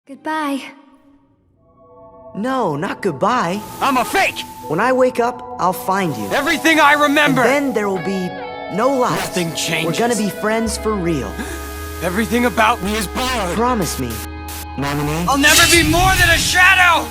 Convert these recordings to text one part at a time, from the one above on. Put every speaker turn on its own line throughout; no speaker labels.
Goodbye.
No, not goodbye.
I'm a fake!
When I wake up, I'll find you.
Everything I remember!
And then there will be no lies.
Nothing changes.
We're gonna be friends for real.
Everything about me is borrowed.
Promise me. Nominee?
I'll never be more than a shadow!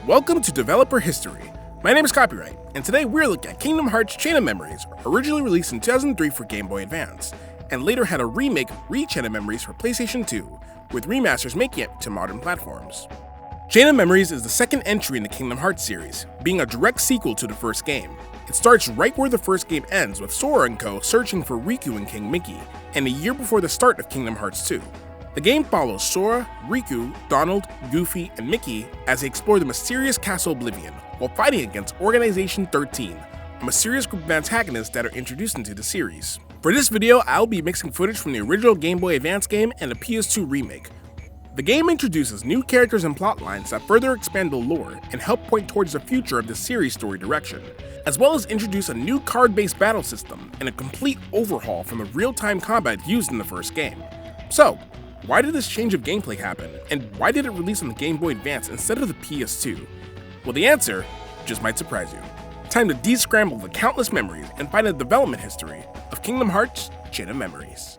Welcome to Developer History. My name is Copyright, and today we're looking at Kingdom Hearts Chain of Memories, originally released in 2003 for Game Boy Advance, and later had a remake Chain of Memories for PlayStation 2, with remasters making it to modern platforms. Chain of Memories is the second entry in the Kingdom Hearts series, being a direct sequel to the first game. It starts right where the first game ends, with Sora and co. searching for Riku and King Mickey, and a year before the start of Kingdom Hearts 2. The game follows Sora, Riku, Donald, Goofy, and Mickey as they explore the mysterious Castle Oblivion while fighting against Organization 13, a mysterious group of antagonists that are introduced into the series. For this video, I'll be mixing footage from the original Game Boy Advance game and the PS2 remake. The game introduces new characters and plotlines that further expand the lore and help point towards the future of the series' story direction, as well as introduce a new card-based battle system and a complete overhaul from the real-time combat used in the first game. So, why did this change of gameplay happen, and why did it release on the Game Boy Advance instead of the PS2? Well, the answer just might surprise you. Time to de-scramble the countless memories and find the development history of Kingdom Hearts Chain of Memories.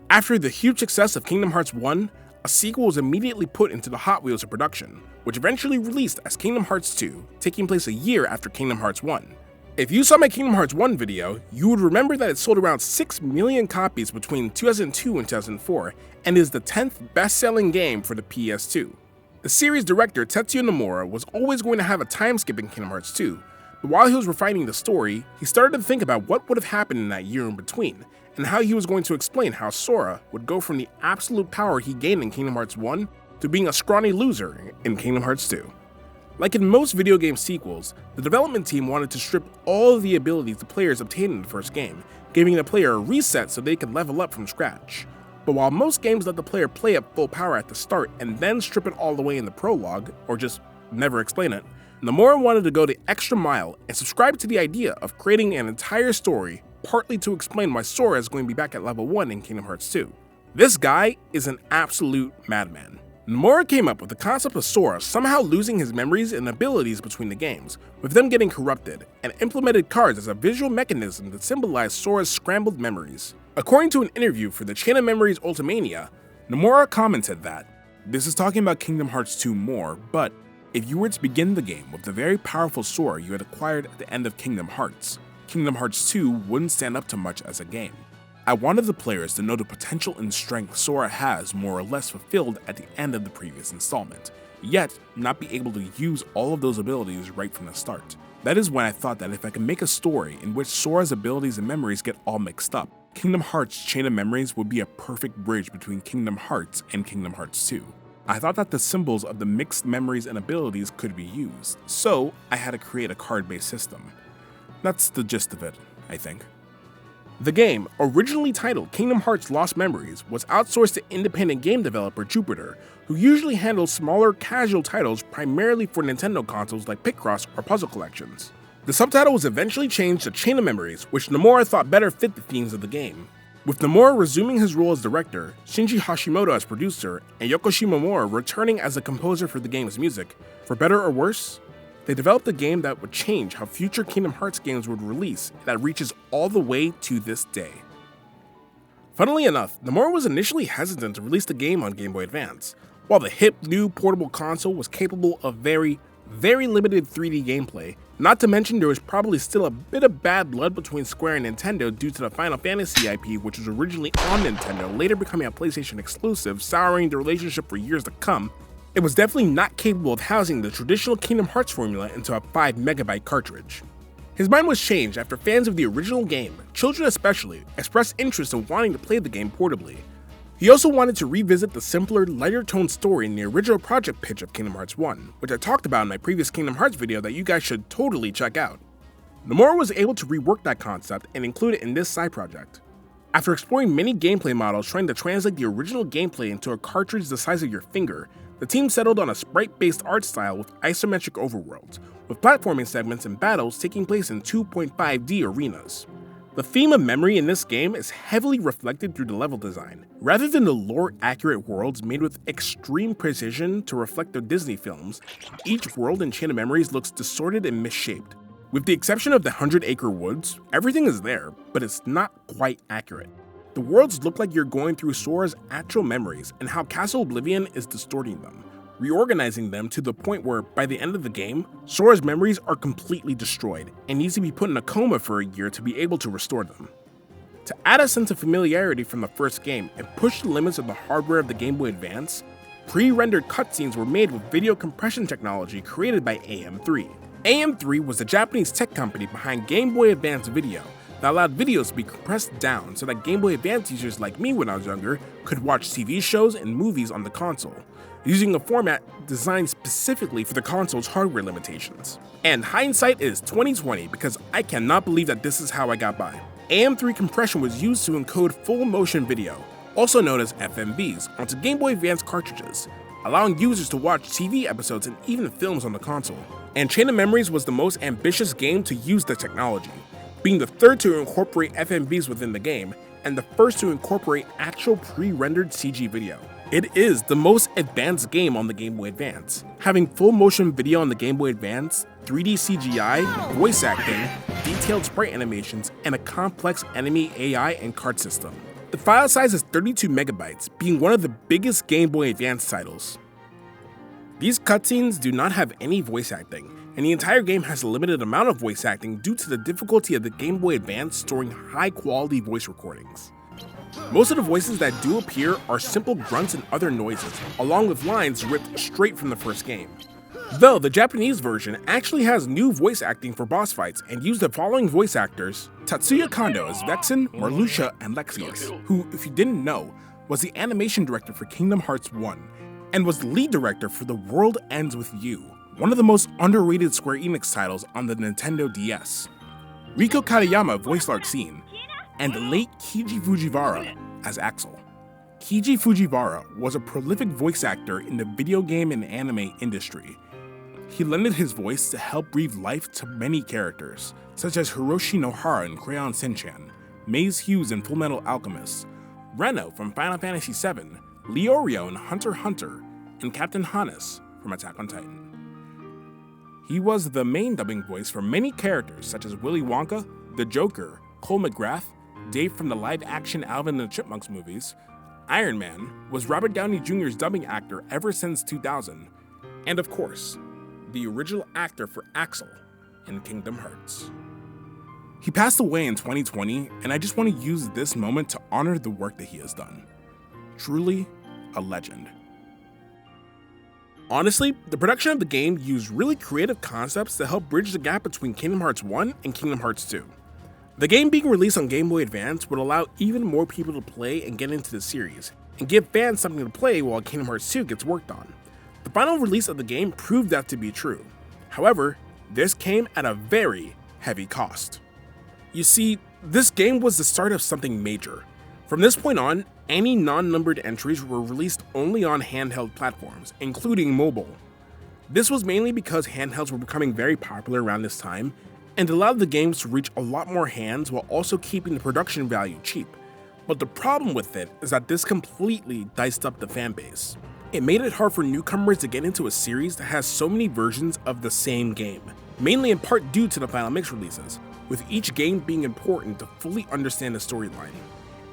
After the huge success of Kingdom Hearts 1, a sequel was immediately put into the Hot Wheels of production, which eventually released as Kingdom Hearts 2, taking place a year after Kingdom Hearts 1. If you saw my Kingdom Hearts 1 video, you would remember that it sold around 6 million copies between 2002 and 2004, and is the 10th best-selling game for the PS2. The series director Tetsuya Nomura was always going to have a time skip in Kingdom Hearts 2, but while he was refining the story, he started to think about what would have happened in that year in between, and how he was going to explain how Sora would go from the absolute power he gained in Kingdom Hearts 1 to being a scrawny loser in Kingdom Hearts 2. Like in most video game sequels, the development team wanted to strip all of the abilities the players obtained in the first game, giving the player a reset so they could level up from scratch. But while most games let the player play at full power at the start and then strip it all the way in the prologue, or just never explain it, Nomura wanted to go the extra mile and subscribe to the idea of creating an entire story partly to explain why Sora is going to be back at level 1 in Kingdom Hearts 2. This guy is an absolute madman. Nomura came up with the concept of Sora somehow losing his memories and abilities between the games, with them getting corrupted, and implemented cards as a visual mechanism that symbolized Sora's scrambled memories. According to an interview for the Chain of Memories Ultimania, Nomura commented that, "This is talking about Kingdom Hearts 2 more, but if you were to begin the game with the very powerful Sora you had acquired at the end of Kingdom Hearts 2 wouldn't stand up to much as a game. I wanted the players to know the potential and strength Sora has more or less fulfilled at the end of the previous installment, yet not be able to use all of those abilities right from the start. That is when I thought that if I could make a story in which Sora's abilities and memories get all mixed up, Kingdom Hearts Chain of Memories would be a perfect bridge between Kingdom Hearts and Kingdom Hearts 2. I thought that the symbols of the mixed memories and abilities could be used, so I had to create a card-based system. That's the gist of it, I think." The game, originally titled Kingdom Hearts Lost Memories, was outsourced to independent game developer Jupiter, who usually handles smaller, casual titles primarily for Nintendo consoles like Picross or Puzzle Collections. The subtitle was eventually changed to Chain of Memories, which Nomura thought better fit the themes of the game. With Nomura resuming his role as director, Shinji Hashimoto as producer, and Yoko Shimomura returning as the composer for the game's music, for better or worse, they developed a game that would change how future Kingdom Hearts games would release that reaches all the way to this day. Funnily enough, Nomura was initially hesitant to release the game on Game Boy Advance. While the hip new portable console was capable of very limited 3D gameplay, not to mention there was probably still a bit of bad blood between Square and Nintendo due to the Final Fantasy IP, which was originally on Nintendo, later becoming a PlayStation exclusive, souring the relationship for years to come. It was definitely not capable of housing the traditional Kingdom Hearts formula into a 5 MB cartridge. His mind was changed after fans of the original game, children especially, expressed interest in wanting to play the game portably. He also wanted to revisit the simpler, lighter-toned story in the original project pitch of Kingdom Hearts 1, which I talked about in my previous Kingdom Hearts video that you guys should totally check out. Nomura was able to rework that concept and include it in this side project. After exploring many gameplay models trying to translate the original gameplay into a cartridge the size of your finger, The team settled on a sprite-based art style with isometric overworlds, with platforming segments and battles taking place in 2.5D arenas. The theme of memory in this game is heavily reflected through the level design. Rather than the lore-accurate worlds made with extreme precision to reflect their Disney films, each world in Chain of Memories looks distorted and misshaped. With the exception of the 100-acre woods, everything is there, but it's not quite accurate. The worlds look like you're going through Sora's actual memories and how Castle Oblivion is distorting them, reorganizing them to the point where, by the end of the game, Sora's memories are completely destroyed and needs to be put in a coma for a year to be able to restore them. To add a sense of familiarity from the first game and push the limits of the hardware of the Game Boy Advance, pre-rendered cutscenes were made with video compression technology created by AM3. AM3 was the Japanese tech company behind Game Boy Advance Video that allowed videos to be compressed down so that Game Boy Advance users like me when I was younger could watch TV shows and movies on the console, using a format designed specifically for the console's hardware limitations. And hindsight is 2020 because I cannot believe that this is how I got by. AM3 compression was used to encode full motion video, also known as FMVs, onto Game Boy Advance cartridges, allowing users to watch TV episodes and even films on the console. And Chain of Memories was the most ambitious game to use the technology, being the third to incorporate FMVs within the game, and the first to incorporate actual pre-rendered CG video. It is the most advanced game on the Game Boy Advance, having full motion video on the Game Boy Advance, 3D CGI, voice acting, detailed sprite animations, and a complex enemy AI and card system. The file size is 32 megabytes, being one of the biggest Game Boy Advance titles. These cutscenes do not have any voice acting, and the entire game has a limited amount of voice acting due to the difficulty of the Game Boy Advance storing high-quality voice recordings. Most of the voices that do appear are simple grunts and other noises, along with lines ripped straight from the first game. Though the Japanese version actually has new voice acting for boss fights and used the following voice actors: Tatsuya Kondo as Vexen, Marluxia, and Lexius, who, if you didn't know, was the animation director for Kingdom Hearts 1, and was the lead director for The World Ends With You, one of the most underrated Square Enix titles on the Nintendo DS. Riko Katayama voiced Larxene, and the late Keiji Fujiwara as Axel. Keiji Fujiwara was a prolific voice actor in the video game and anime industry. He lended his voice to help breathe life to many characters, such as Hiroshi Nohara in Crayon Shin-chan, Maze Hughes in Fullmetal Alchemist, Reno from Final Fantasy VII, Leorio in Hunter x Hunter, and Captain Hannes from Attack on Titan. He was the main dubbing voice for many characters such as Willy Wonka, the Joker, Cole McGrath, Dave from the live-action Alvin and the Chipmunks movies. Iron Man was Robert Downey Jr.'s dubbing actor ever since 2000, and of course, the original actor for Axel in Kingdom Hearts. He passed away in 2020, and I just want to use this moment to honor the work that he has done. Truly a legend. Honestly, the production of the game used really creative concepts to help bridge the gap between Kingdom Hearts 1 and Kingdom Hearts 2. The game being released on Game Boy Advance would allow even more people to play and get into the series, and give fans something to play while Kingdom Hearts 2 gets worked on. The final release of the game proved that to be true. However, this came at a very heavy cost. You see, this game was the start of something major. From this point on, any non-numbered entries were released only on handheld platforms, including mobile. This was mainly because handhelds were becoming very popular around this time, and allowed the games to reach a lot more hands while also keeping the production value cheap. But the problem with it is that this completely diced up the fanbase. It made it hard for newcomers to get into a series that has so many versions of the same game, mainly in part due to the Final Mix releases, with each game being important to fully understand the storyline.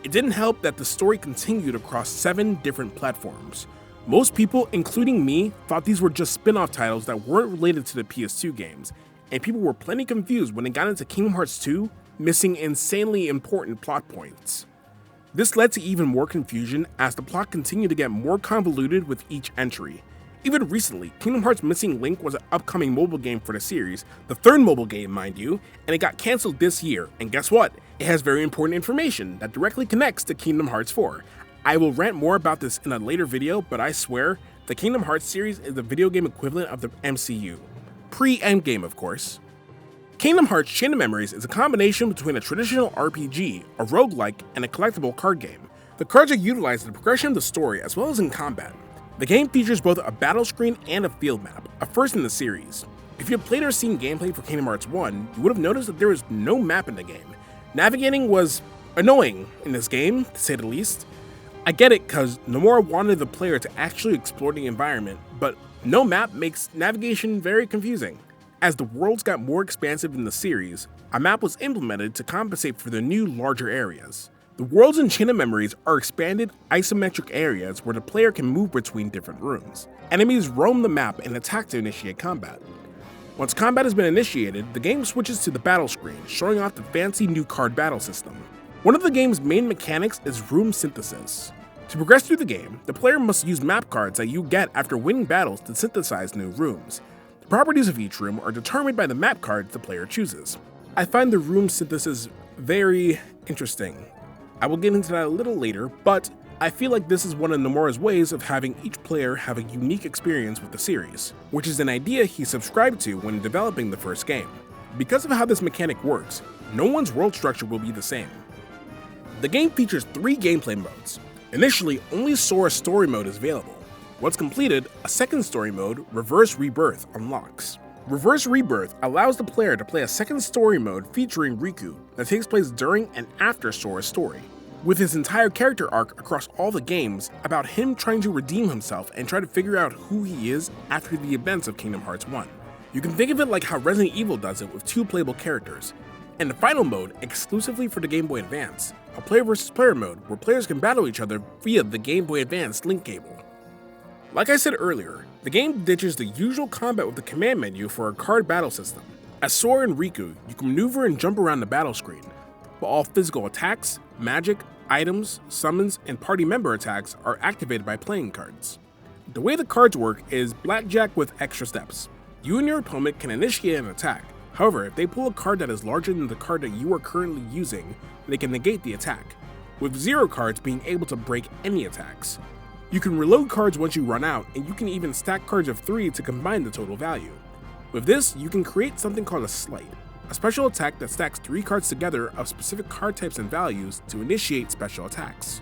It didn't help that the story continued across 7 different platforms. Most people, including me, thought these were just spin-off titles that weren't related to the PS2 games, and people were plenty confused when it got into Kingdom Hearts 2, missing insanely important plot points. This led to even more confusion as the plot continued to get more convoluted with each entry. Even recently, Kingdom Hearts Missing Link was an upcoming mobile game for the series, the 3rd mobile game mind you, and it got cancelled this year, and guess what? It has very important information that directly connects to Kingdom Hearts 4. I will rant more about this in a later video, but I swear, the Kingdom Hearts series is the video game equivalent of the MCU. Pre-Endgame, of course. Kingdom Hearts Chain of Memories is a combination between a traditional RPG, a roguelike, and a collectible card game. The cards are utilized in the progression of the story as well as in combat. The game features both a battle screen and a field map, a first in the series. If you have played or seen gameplay for Kingdom Hearts 1, you would have noticed that there was no map in the game. Navigating was annoying in this game, to say the least. I get it, cause Nomura wanted the player to actually explore the environment, but no map makes navigation very confusing. As the worlds got more expansive in the series, a map was implemented to compensate for the new larger areas. The worlds in Chain of Memories are expanded isometric areas where the player can move between different rooms. Enemies roam the map and attack to initiate combat. Once combat has been initiated, the game switches to the battle screen, showing off the fancy new card battle system. One of the game's main mechanics is room synthesis. To progress through the game, the player must use map cards that you get after winning battles to synthesize new rooms. The properties of each room are determined by the map cards the player chooses. I find the room synthesis very interesting. I will get into that a little later, but I feel like this is one of Nomura's ways of having each player have a unique experience with the series, which is an idea he subscribed to when developing the first game. Because of how this mechanic works, no one's world structure will be the same. The game features 3 gameplay modes. Initially, only Sora's story mode is available. Once completed, a second story mode, Reverse Rebirth, unlocks. Reverse Rebirth allows the player to play a second story mode featuring Riku that takes place during and after Sora's story, with his entire character arc across all the games about him trying to redeem himself and try to figure out who he is after the events of Kingdom Hearts 1. You can think of it like how Resident Evil does it with 2 playable characters. And the final mode, exclusively for the Game Boy Advance, a player versus player mode where players can battle each other via the Game Boy Advance link cable. Like I said earlier, the game ditches the usual combat with the command menu for a card battle system. As Sora and Riku, you can maneuver and jump around the battle screen, but all physical attacks, magic, items, summons, and party member attacks are activated by playing cards. The way the cards work is blackjack with extra steps. You and your opponent can initiate an attack. However, if they pull a card that is larger than the card that you are currently using, they can negate the attack, with 0 cards being able to break any attacks. You can reload cards once you run out, and you can even stack cards of 3 to combine the total value. With this, you can create something called a sleight, a special attack that stacks 3 cards together of specific card types and values to initiate special attacks.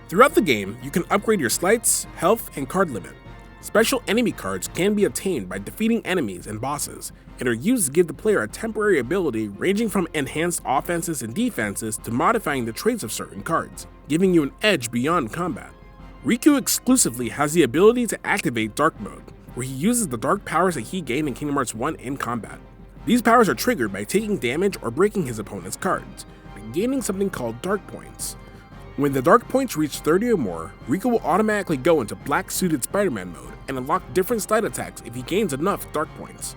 Throughout the game, you can upgrade your sleights, health, and card limit. Special enemy cards can be obtained by defeating enemies and bosses, and are used to give the player a temporary ability ranging from enhanced offenses and defenses to modifying the traits of certain cards, giving you an edge beyond combat. Riku exclusively has the ability to activate Dark Mode, where he uses the dark powers that he gained in Kingdom Hearts 1 in combat. These powers are triggered by taking damage or breaking his opponent's cards, and gaining something called Dark Points. When the Dark Points reach 30 or more, Riku will automatically go into black-suited Spider-Man mode and unlock different slide attacks if he gains enough Dark Points.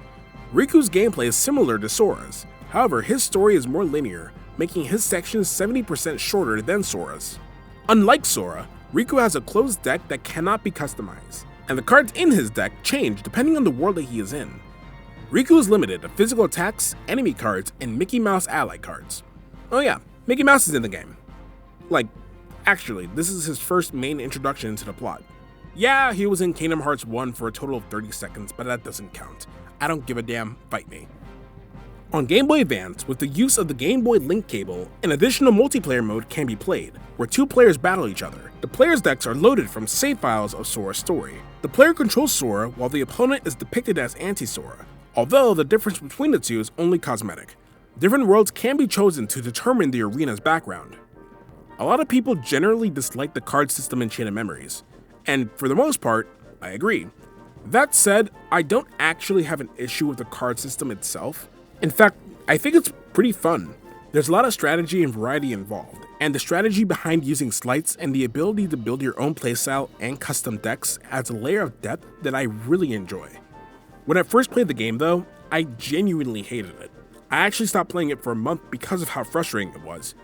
Riku's gameplay is similar to Sora's, however his story is more linear, making his sections 70% shorter than Sora's. Unlike Sora, Riku has a closed deck that cannot be customized, and the cards in his deck change depending on the world that he is in. Riku is limited to physical attacks, enemy cards, and Mickey Mouse ally cards. Oh yeah, Mickey Mouse is in the game. Actually, this is his first main introduction into the plot. Yeah, he was in Kingdom Hearts 1 for a total of 30 seconds, but that doesn't count. I don't give a damn, fight me. On Game Boy Advance, with the use of the Game Boy link cable, an additional multiplayer mode can be played, where 2 players battle each other. The players' decks are loaded from save files of Sora's story. The player controls Sora, while the opponent is depicted as anti-Sora, although the difference between the two is only cosmetic. Different worlds can be chosen to determine the arena's background. A lot of people generally dislike the card system in Chain of Memories, and for the most part, I agree. That said, I don't actually have an issue with the card system itself. In fact, I think it's pretty fun. There's a lot of strategy and variety involved, and the strategy behind using sleights and the ability to build your own playstyle and custom decks adds a layer of depth that I really enjoy. When I first played the game though, I genuinely hated it. I actually stopped playing it for a month because of how frustrating it was.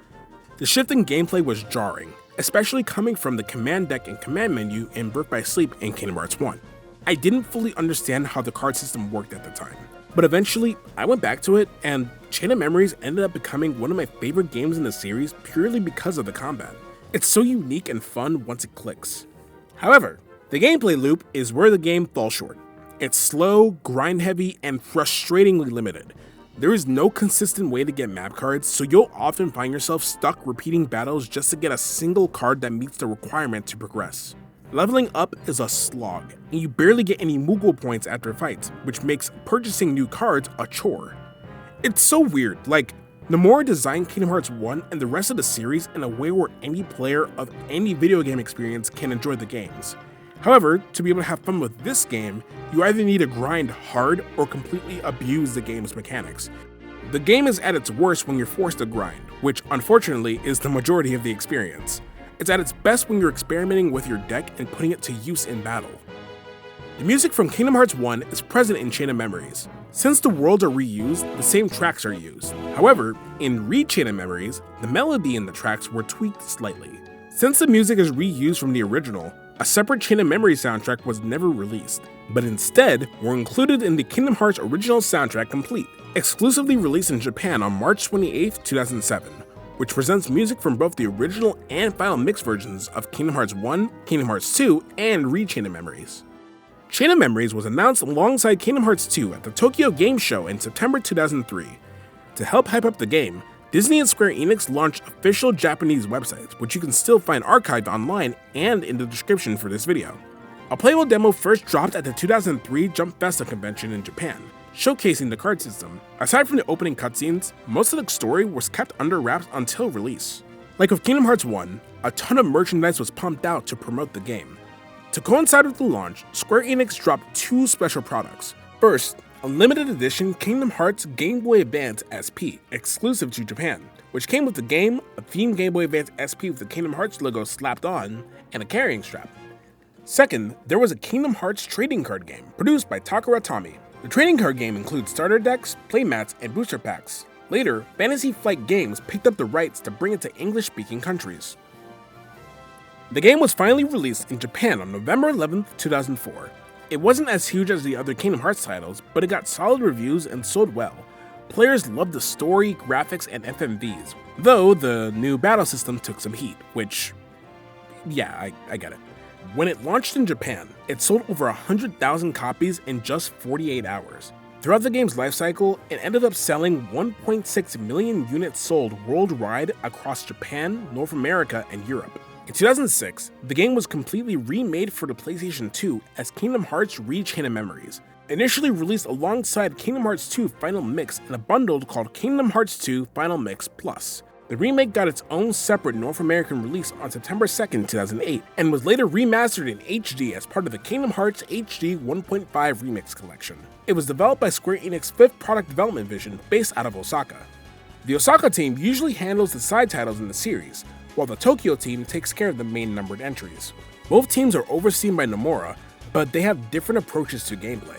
The shift in gameplay was jarring, especially coming from the command deck and command menu in Birth by Sleep in Kingdom Hearts 1. I didn't fully understand how the card system worked at the time, but eventually I went back to it, and Chain of Memories ended up becoming one of my favorite games in the series purely because of the combat. It's so unique and fun once it clicks. However, the gameplay loop is where the game falls short. It's slow, grind heavy, and frustratingly limited. There is no consistent way to get map cards, so you'll often find yourself stuck repeating battles just to get a single card that meets the requirement to progress. Leveling up is a slog, and you barely get any Moogle points after fights, which makes purchasing new cards a chore. It's so weird, like, Nomura designed Kingdom Hearts 1 and the rest of the series in a way where any player of any video game experience can enjoy the games. However, to be able to have fun with this game, you either need to grind hard or completely abuse the game's mechanics. The game is at its worst when you're forced to grind, which unfortunately is the majority of the experience. It's at its best when you're experimenting with your deck and putting it to use in battle. The music from Kingdom Hearts 1 is present in Chain of Memories. Since the worlds are reused, the same tracks are used. However, in Chain of Memories, the melody in the tracks were tweaked slightly. Since the music is reused from the original, a separate Chain of Memories soundtrack was never released, but instead were included in the Kingdom Hearts original soundtrack complete, exclusively released in Japan on March 28, 2007. Which presents music from both the original and final mix versions of Kingdom Hearts 1, Kingdom Hearts 2, and Chain of Memories. Chain of Memories was announced alongside Kingdom Hearts 2 at the Tokyo Game Show in September 2003. To help hype up the game, Disney and Square Enix launched official Japanese websites, which you can still find archived online and in the description for this video. A playable demo first dropped at the 2003 Jump Festa convention in Japan, showcasing the card system. Aside from the opening cutscenes, most of the story was kept under wraps until release. Like with Kingdom Hearts 1, a ton of merchandise was pumped out to promote the game. To coincide with the launch, Square Enix dropped two special products. First, a limited edition Kingdom Hearts Game Boy Advance SP, exclusive to Japan, which came with the game, a themed Game Boy Advance SP with the Kingdom Hearts logo slapped on, and a carrying strap. Second, there was a Kingdom Hearts trading card game, produced by Takara Tomy. The trading card game includes starter decks, playmats, and booster packs. Later, Fantasy Flight Games picked up the rights to bring it to English-speaking countries. The game was finally released in Japan on November 11, 2004. It wasn't as huge as the other Kingdom Hearts titles, but it got solid reviews and sold well. Players loved the story, graphics, and FMVs, though the new battle system took some heat, which, yeah, I get it. When it launched in Japan, it sold over 100,000 copies in just 48 hours. Throughout the game's lifecycle, it ended up selling 1.6 million units sold worldwide across Japan, North America, and Europe. In 2006, the game was completely remade for the PlayStation 2 as Kingdom Hearts Chain of Memories, initially released alongside Kingdom Hearts 2 Final Mix in a bundle called Kingdom Hearts 2 Final Mix Plus. The remake got its own separate North American release on September 2, 2008, and was later remastered in HD as part of the Kingdom Hearts HD 1.5 Remix collection. It was developed by Square Enix's fifth product development division based out of Osaka. The Osaka team usually handles the side titles in the series, while the Tokyo team takes care of the main numbered entries. Both teams are overseen by Nomura, but they have different approaches to gameplay.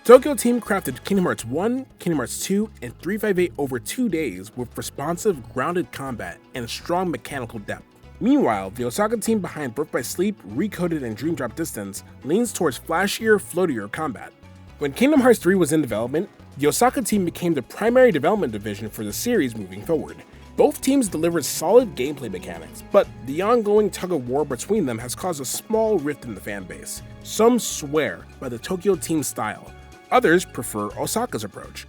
Tokyo team crafted Kingdom Hearts 1, Kingdom Hearts 2, and 358 over 2 days with responsive, grounded combat and strong mechanical depth. Meanwhile, the Osaka team behind Birth by Sleep, Recoded, and Dream Drop Distance leans towards flashier, floatier combat. When Kingdom Hearts 3 was in development, the Osaka team became the primary development division for the series moving forward. Both teams delivered solid gameplay mechanics, but the ongoing tug-of-war between them has caused a small rift in the fanbase. Some swear by the Tokyo team's style. Others prefer Osaka's approach.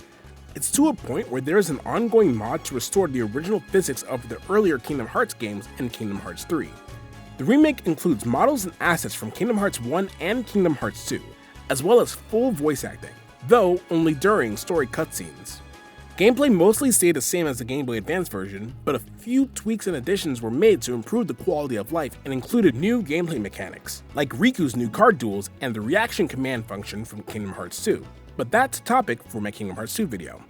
It's to a point where there is an ongoing mod to restore the original physics of the earlier Kingdom Hearts games in Kingdom Hearts 3. The remake includes models and assets from Kingdom Hearts 1 and Kingdom Hearts 2, as well as full voice acting, though only during story cutscenes. Gameplay mostly stayed the same as the Game Boy Advance version, but a few tweaks and additions were made to improve the quality of life and included new gameplay mechanics, like Riku's new card duels and the reaction command function from Kingdom Hearts 2. But that's a topic for my Kingdom Hearts 2 video.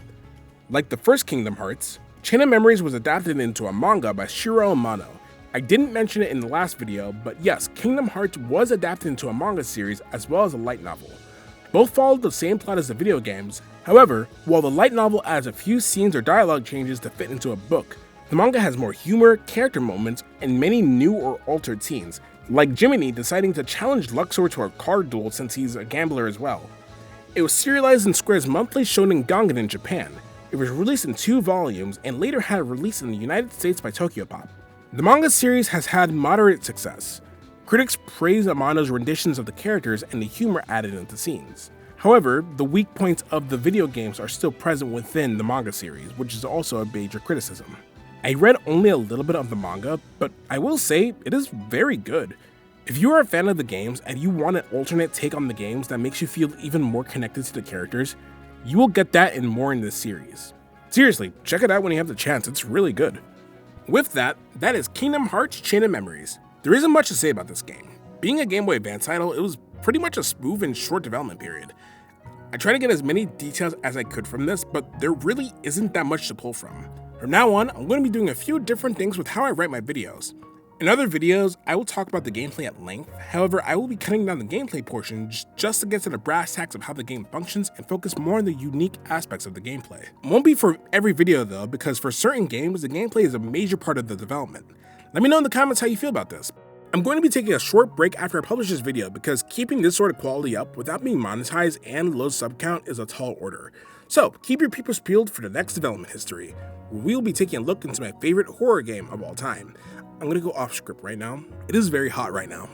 Like the first Kingdom Hearts, Chain of Memories was adapted into a manga by Shiro Amano. I didn't mention it in the last video, but yes, Kingdom Hearts was adapted into a manga series as well as a light novel. Both followed the same plot as the video games. However, while the light novel adds a few scenes or dialogue changes to fit into a book, the manga has more humor, character moments, and many new or altered scenes, like Jiminy deciding to challenge Luxor to a card duel since he's a gambler as well. It was serialized in Square's monthly Shonen Gangan in Japan. It was released in 2 volumes and later had a release in the United States by Tokyopop. The manga series has had moderate success. Critics praise Amano's renditions of the characters and the humor added into scenes. However, the weak points of the video games are still present within the manga series, which is also a major criticism. I read only a little bit of the manga, but I will say it is very good. If you are a fan of the games and you want an alternate take on the games that makes you feel even more connected to the characters, you will get that and more in this series. Seriously, check it out when you have the chance, it's really good. With that is Kingdom Hearts Chain of Memories. There isn't much to say about this game. Being a Game Boy Advance title, it was pretty much a smooth and short development period. I tried to get as many details as I could from this, but there really isn't that much to pull from. From now on, I'm going to be doing a few different things with how I write my videos. In other videos, I will talk about the gameplay at length, however, I will be cutting down the gameplay portion just to get to the brass tacks of how the game functions and focus more on the unique aspects of the gameplay. It won't be for every video though, because for certain games, the gameplay is a major part of the development. Let me know in the comments how you feel about this. I'm going to be taking a short break after I publish this video because keeping this sort of quality up without being monetized and low sub count is a tall order. So keep your peepers peeled for the next development history, where we'll be taking a look into my favorite horror game of all time. I'm gonna go off script right now. It is very hot right now.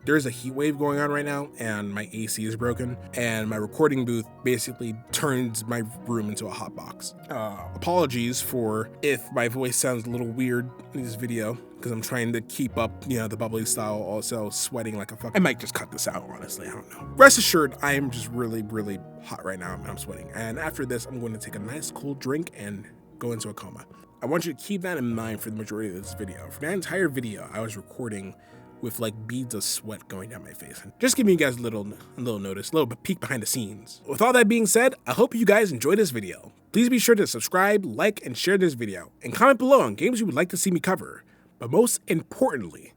There's a heat wave going on right now, and my AC is broken, and my recording booth basically turns my room into a hot box. Apologies for if my voice sounds a little weird in this video, because I'm trying to keep up, the bubbly style, also sweating like a fuck. I might just cut this out, honestly, I don't know. Rest assured, I am just really, really hot right now, and I'm sweating. And after this, I'm going to take a nice cold drink and go into a coma. I want you to keep that in mind for the majority of this video. For that entire video, I was recording with like beads of sweat going down my face. And just giving you guys a little notice, a little peek behind the scenes. With all that being said, I hope you guys enjoyed this video. Please be sure to subscribe, like, and share this video, and comment below on games you would like to see me cover. But most importantly,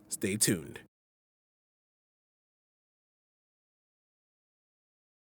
stay tuned.